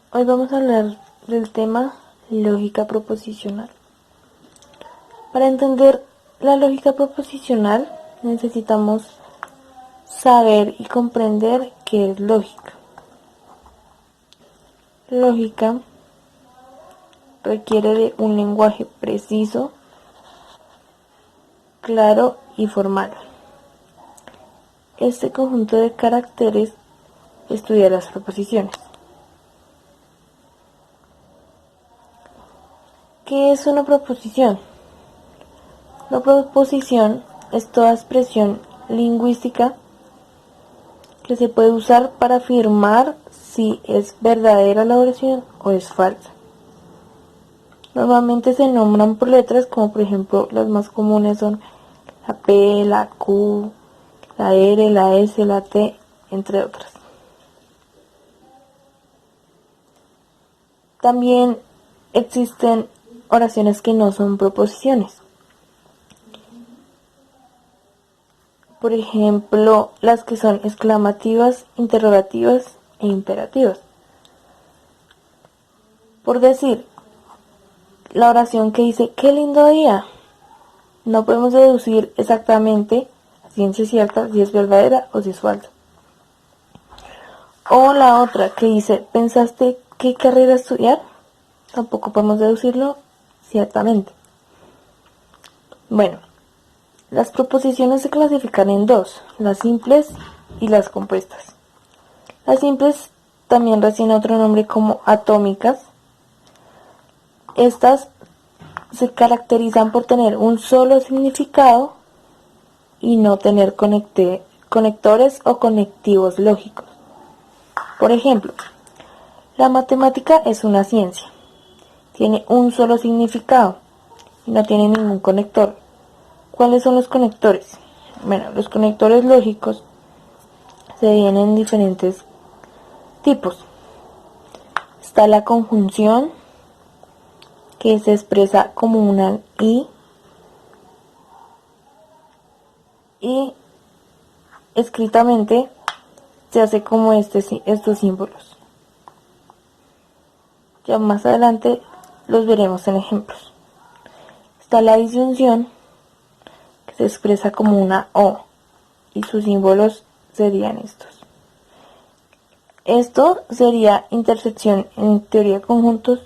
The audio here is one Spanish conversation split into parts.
Hoy vamos a hablar del tema lógica proposicional. Para entender la lógica proposicional necesitamos saber y comprender qué es lógica. Lógica requiere de un lenguaje preciso, claro y formal. Este conjunto de caracteres estudia las proposiciones. ¿Qué es una proposición? Una proposición es toda expresión lingüística que se puede usar para afirmar si es verdadera la oración o es falsa. Normalmente se nombran por letras, como por ejemplo las más comunes son la P, la Q, la R, la S, la T, entre otras. También existen oraciones que no son proposiciones. Por ejemplo, las que son exclamativas, interrogativas e imperativas. Por decir, la oración que dice ¡qué lindo día! No podemos deducir exactamente a ciencia cierta si es verdadera o si es falsa. O la otra que dice ¿pensaste qué carrera estudiar? Tampoco podemos deducirlo ciertamente. Bueno, las proposiciones se clasifican en dos, las simples y las compuestas. Las simples también reciben otro nombre como atómicas. Estas se caracterizan por tener un solo significado y no tener conectores o conectivos lógicos. Por ejemplo, la matemática es una ciencia. Tiene un solo significado y no tiene ningún conector. ¿Cuáles son los conectores? Bueno, los conectores lógicos se dividen en diferentes tipos. Está la conjunción, que se expresa como una y escritamente se hace como estos símbolos. Ya más adelante los veremos en ejemplos. Está la disyunción, que se expresa como una O y sus símbolos serían estos. Esto sería intersección en teoría de conjuntos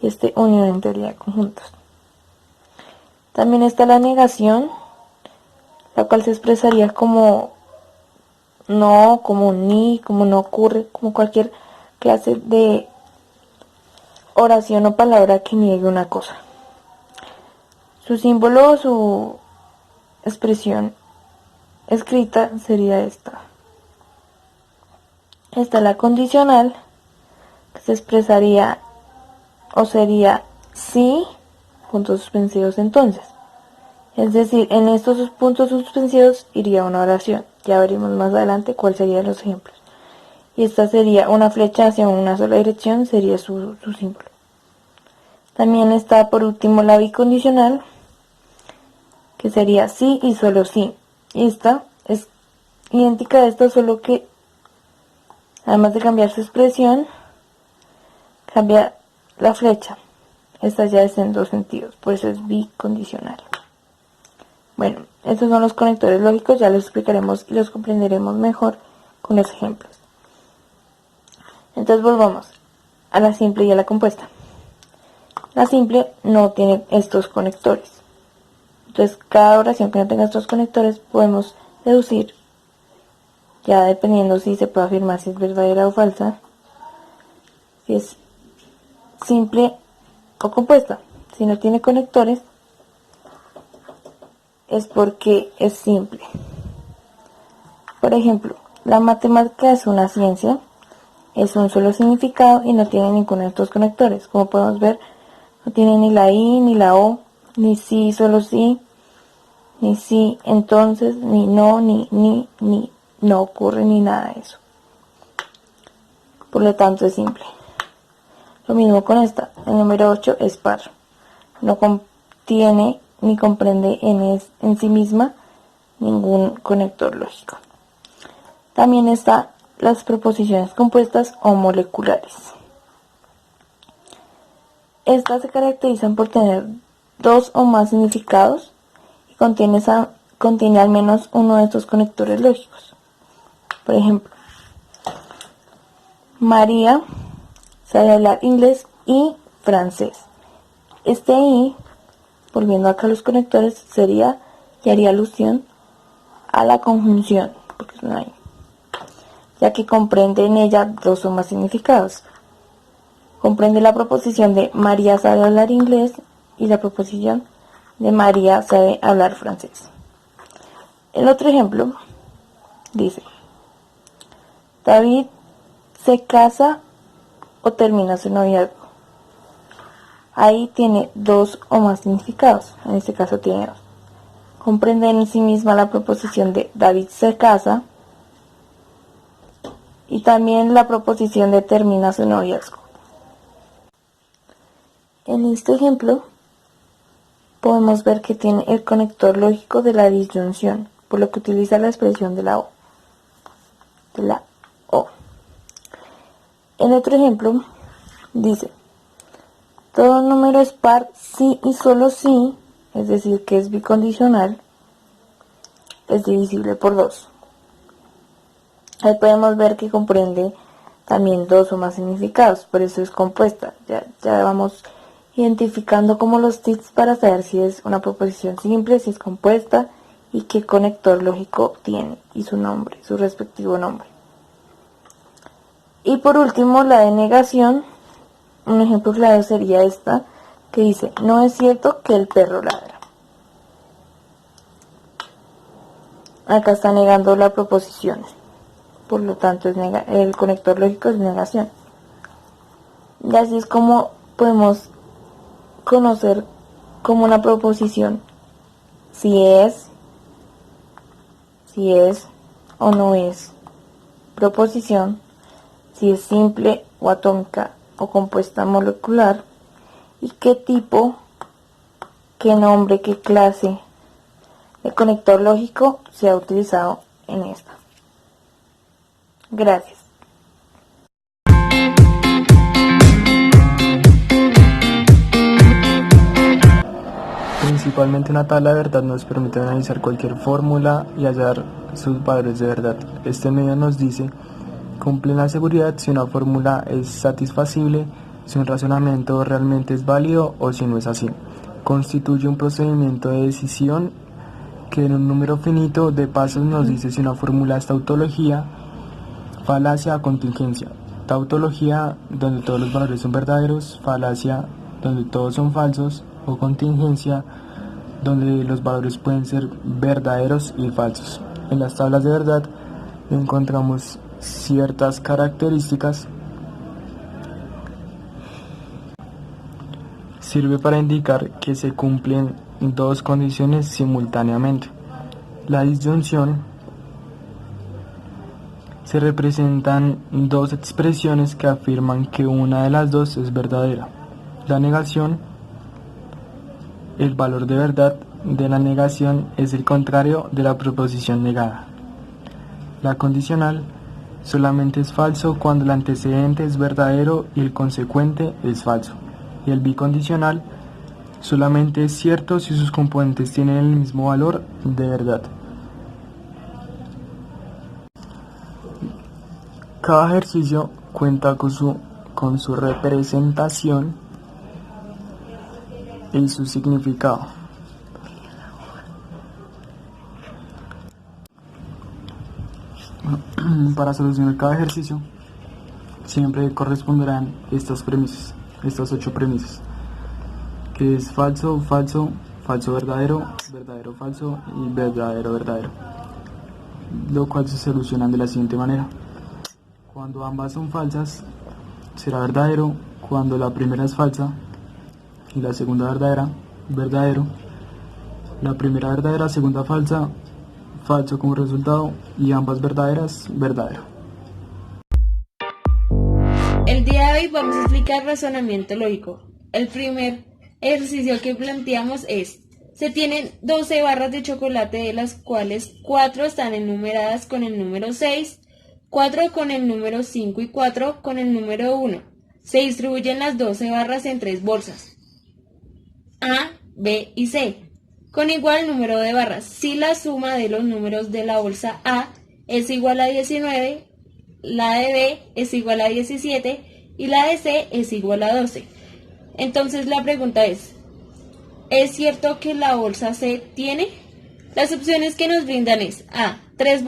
y unión en teoría de conjuntos. También está la negación, la cual se expresaría como no, como ni, como no ocurre, como cualquier clase de oración o palabra que niegue una cosa. Su símbolo o su expresión escrita sería esta. Está la condicional, que se expresaría o sería sí, puntos suspensivos entonces. Es decir, en estos puntos suspensivos iría una oración. Ya veremos más adelante cuáles serían los ejemplos. Y esta sería una flecha hacia una sola dirección, sería su símbolo. También está por último la bicondicional, que sería sí y solo sí. Esta es idéntica a esta, solo que además de cambiar su expresión, cambia la flecha. Esta ya es en dos sentidos, por eso es bicondicional. Bueno, estos son los conectores lógicos, ya los explicaremos y los comprenderemos mejor con los ejemplos. Entonces volvamos a la simple y a la compuesta. La simple no tiene estos conectores. Entonces cada oración que no tenga estos conectores podemos deducir, ya dependiendo si se puede afirmar si es verdadera o falsa, si es simple o compuesta. Si no tiene conectores, es porque es simple. Por ejemplo, la matemática es una ciencia, es un solo significado y no tiene ninguno de estos conectores. Como podemos ver, no tiene ni la I, ni la O, ni sí, solo sí, ni sí, entonces, ni no, ni no ocurre ni nada de eso. Por lo tanto es simple. Lo mismo con esta, el número 8 es par. No contiene ni comprende en sí misma ningún conector lógico. También están las proposiciones compuestas o moleculares. Estas se caracterizan por tener dos o más significados y contiene al menos uno de estos conectores lógicos. Por ejemplo, María sabe hablar inglés y francés. Este "y", volviendo acá a los conectores, sería y haría alusión a la conjunción, porque es una "y", ya que comprende en ella dos o más significados. Comprende la proposición de María sabe hablar inglés y la proposición de María sabe hablar francés. El otro ejemplo dice: David se casa o termina su noviazgo. Ahí tiene dos o más significados, en este caso tiene dos. Comprende en sí misma la proposición de David se casa y también la proposición de termina su noviazgo. En este ejemplo podemos ver que tiene el conector lógico de la disyunción, por lo que utiliza la expresión de la O. En otro ejemplo dice: todo número es par si y solo si, es decir, que es bicondicional, es divisible por 2. Ahí podemos ver que comprende también dos o más significados, por eso es compuesta. Ya vamos identificando como los tips para saber si es una proposición simple, si es compuesta y qué conector lógico tiene y su nombre, su respectivo nombre. Y por último, la denegación. Un ejemplo claro sería esta, que dice: no es cierto que el perro ladra. Acá está negando la proposición, por lo tanto el conector lógico es negación. Y así es como podemos conocer como una proposición si es o no es proposición, si es simple o atómica o compuesta molecular, y qué tipo, qué nombre, qué clase de conector lógico se ha utilizado en esta. Gracias. Principalmente una tabla de verdad nos permite analizar cualquier fórmula y hallar sus valores de verdad. Este medio nos dice: cumple la seguridad si una fórmula es satisfacible, si un razonamiento realmente es válido o si no es así. Constituye un procedimiento de decisión que en un número finito de pasos nos dice si una fórmula es tautología, falacia o contingencia. Tautología, donde todos los valores son verdaderos; falacia, donde todos son falsos; o contingencia, donde los valores pueden ser verdaderos y falsos. En las tablas de verdad encontramos ciertas características. Sirve para indicar que se cumplen dos condiciones simultáneamente. La disyunción: se representan dos expresiones que afirman que una de las dos es verdadera. La negación: el valor de verdad de la negación es el contrario de la proposición negada. La condicional: solamente es falso cuando el antecedente es verdadero y el consecuente es falso. Y el bicondicional: solamente es cierto si sus componentes tienen el mismo valor de verdad. Cada ejercicio cuenta con su representación y su significado. Para solucionar cada ejercicio siempre corresponderán estas premisas, estas 8 premisas, que es falso, falso, falso, verdadero, verdadero, falso y verdadero, verdadero, lo cual se solucionan de la siguiente manera: cuando ambas son falsas será verdadero; cuando la primera es falsa y la segunda verdadera, verdadero; la primera verdadera, segunda falsa, falso como resultado, y ambas verdaderas, verdadero. El día de hoy vamos a explicar razonamiento lógico. El primer ejercicio que planteamos es: se tienen 12 barras de chocolate, de las cuales 4 están enumeradas con el número 6, 4 con el número 5 y 4 con el número 1. Se distribuyen las 12 barras en 3 bolsas, A, B y C, con igual número de barras. Si la suma de los números de la bolsa A es igual a 19, la de B es igual a 17 y la de C es igual a 12. Entonces la pregunta ¿es cierto que la bolsa C tiene? Las opciones que nos brindan es A, 3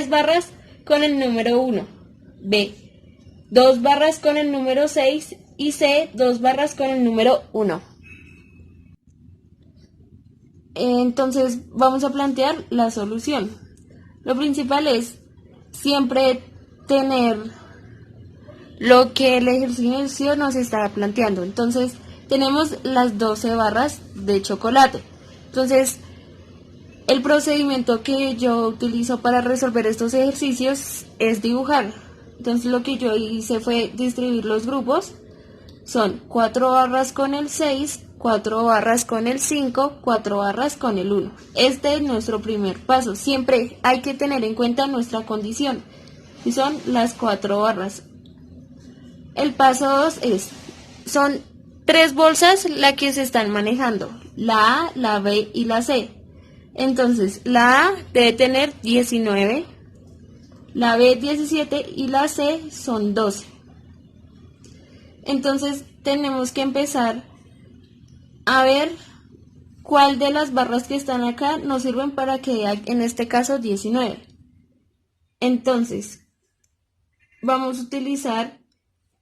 barras con el número 1, B, 2 barras con el número 6 y C, 2 barras con el número 1. Entonces vamos a plantear la solución. Lo principal es siempre tener lo que el ejercicio nos está planteando. Entonces tenemos las 12 barras de chocolate. Entonces el procedimiento que yo utilizo para resolver estos ejercicios es dibujar. Entonces lo que yo hice fue distribuir los grupos. Son 4 barras con el 6, 4 barras con el 5, 4 barras con el 1. Este es nuestro primer paso. Siempre hay que tener en cuenta nuestra condición. Y son las 4 barras. El paso 2 son 3 bolsas las que se están manejando. La A, la B y la C. Entonces, la A debe tener 19, la B 17 y la C son 12. Entonces, tenemos que empezar a ver cuál de las barras que están acá nos sirven para que en este caso 19. Entonces, vamos a utilizar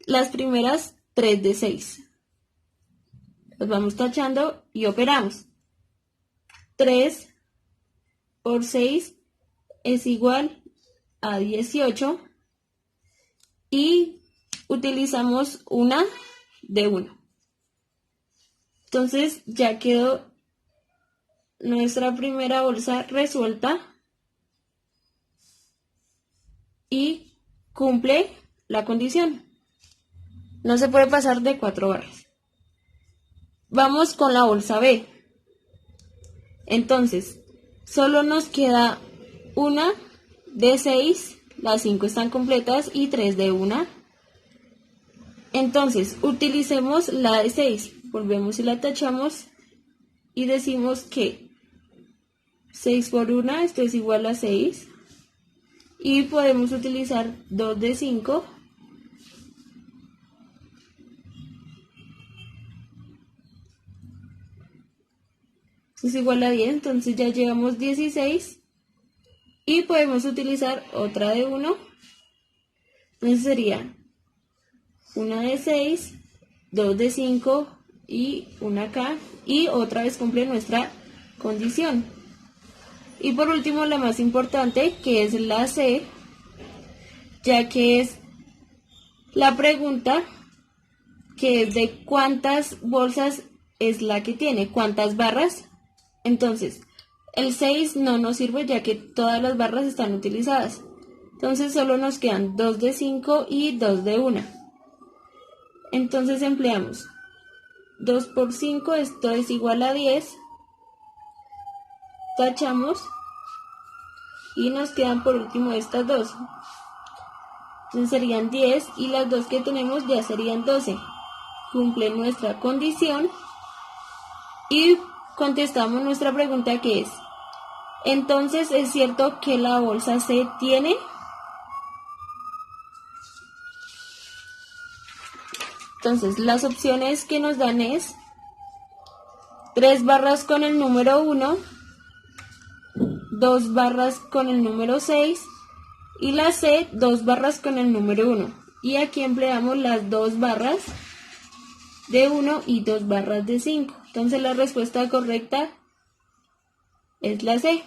las primeras 3 de 6. Los vamos tachando y operamos. 3 por 6 es igual a 18 y utilizamos una de 1. Entonces ya quedó nuestra primera bolsa resuelta y cumple la condición. No se puede pasar de 4 barras. Vamos con la bolsa B. Entonces, solo nos queda una de 6, las 5 están completas y 3 de 1. Entonces, utilicemos la de 6. Volvemos y la tachamos y decimos que 6 por 1, esto es igual a 6. Y podemos utilizar 2 de 5. Es igual a 10, entonces ya llevamos 16 y podemos utilizar otra de 1, entonces sería una de 6, 2 de 5 y una acá y otra vez cumple nuestra condición. Y por último la más importante, que es la C, ya que es la pregunta que es de cuántas bolsas es la que tiene, cuántas barras. Entonces, el 6 no nos sirve ya que todas las barras están utilizadas. Entonces solo nos quedan 2 de 5 y 2 de 1. Entonces empleamos 2 por 5, esto es igual a 10. Tachamos y nos quedan por último estas dos. Entonces serían 10 y las dos que tenemos ya serían 12. Cumple nuestra condición y contestamos nuestra pregunta que es: entonces, ¿es cierto que la bolsa C tiene? Entonces, las opciones que nos dan es 3 barras con el número 1, 2 barras con el número 6 y la C, 2 barras con el número 1. Y aquí empleamos las 2 barras de 1 y 2 barras de 5. Entonces la respuesta correcta es la C.